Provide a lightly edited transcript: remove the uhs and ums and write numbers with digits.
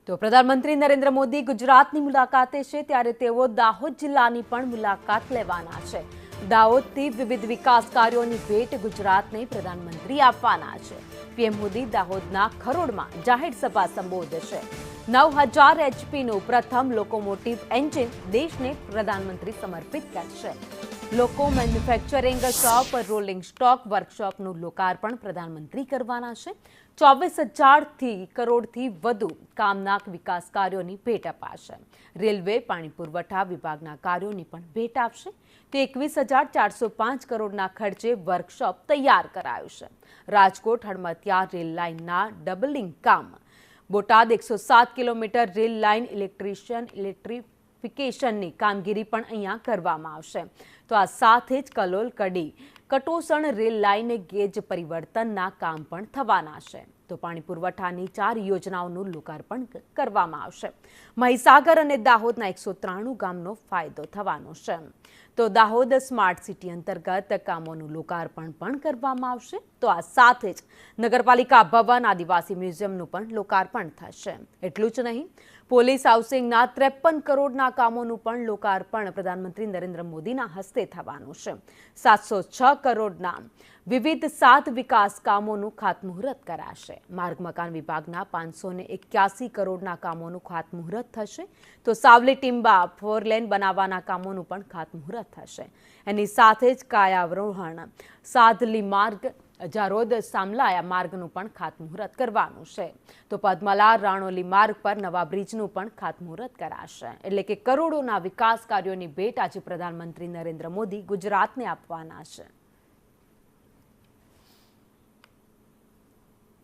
તો પ્રધાનમંત્રી નરેન્દ્ર મોદી ગુજરાતની મુલાકાતે છે ત્યારે તેઓ દાહોદ જિલ્લાની પણ મુલાકાત લેવાના છે। દાહોદથી વિવિધ વિકાસ કાર્યોની ભેટ ગુજરાતને પ્રધાનમંત્રી આપવાના છે। પીએમ મોદી દાહોદના ખરોડમાં જાહેર સભા સંબોધશે। 9000 એચપીનું પ્રથમ લોકોમોટિવ એન્જિન દેશને પ્રધાનમંત્રી સમર્પિત કરશે। લોકો મેન્યુફેક્ચરિંગ શોપ રોલિંગ સ્ટોક વર્કશોપનું લોકાર્પણ પ્રધાનમંત્રી કરવાના છે। 24,000 કરોડથી વધુ કામના વિકાસ કાર્યોની ભેટ અપાશે। રેલવે પાણી પુરવઠા વિભાગના કાર્યોની પણ ભેટ આપશે। તો 21,405 કરોડના ખર્ચે વર્કશોપ તૈયાર કરાયું છે। રાજકોટ હડમતિયા રેલ લાઇનના ડબલિંગ કામ, બોટાદ 107 કિલોમીટર રેલ લાઇન ઇલેક્ટ્રિફિકેશનની કામગીરી પણ અહીંયા કરવામાં આવશે। તો આ સાથે જ કલોલ કડી કટોસણ રેલ લાઇન ગેજ પરિવર્તનના કામ પણ થવાના છે। તો પાણી પુરવઠાની 4 યોજનાઓનું લોકાર્પણ કરવામાં આવશે। મહીસાગર અને દાહોદના 193 ગામનો ફાયદો થવાનો છે। તો દાહોદ સ્માર્ટ સિટી અંતર્ગત કામોનું લોકાર્પણ પણ કરવામાં આવશે। તો આ સાથે જ નગરપાલિકા ભવન આદિવાસી મ્યુઝિયમનું પણ લોકાર્પણ થશે। એટલું જ નહીં, પોલીસ હાઉસિંગના 53 કરોડના કામોનું પણ લોકાર્પણ પ્રધાનમંત્રી નરેન્દ્ર મોદીના હસ્તે થવાનું છે। 706 કરોડના વિવિધ 7 વિકાસ કામોનું ખાતમુહૂર્ત કરાશે। માર્ગ મકાન વિભાગના 581 કરોડના કામોનું ખાતમુહૂર્ત થશે। તો સાવલી ટીંબા 4 લેન બનાવવાના કામોનું પણ ખાતમુહૂર્ત થશે। એની સાથે જ કાયાવરોહણ સાધલી માર્ગ જારોદ સામલાયા માર્ગનું પણ ખાતમુહૂર્ત કરવાનું છે। તો પદ્મલા રાણોલી માર્ગ પર નવા બ્રિજનું પણ ખાતમુહૂર્ત કરાશે। એટલે કે કરોડોના વિકાસ કાર્યોની ભેટ આજે પ્રધાનમંત્રી નરેન્દ્ર મોદી ગુજરાતને આપવાના છે।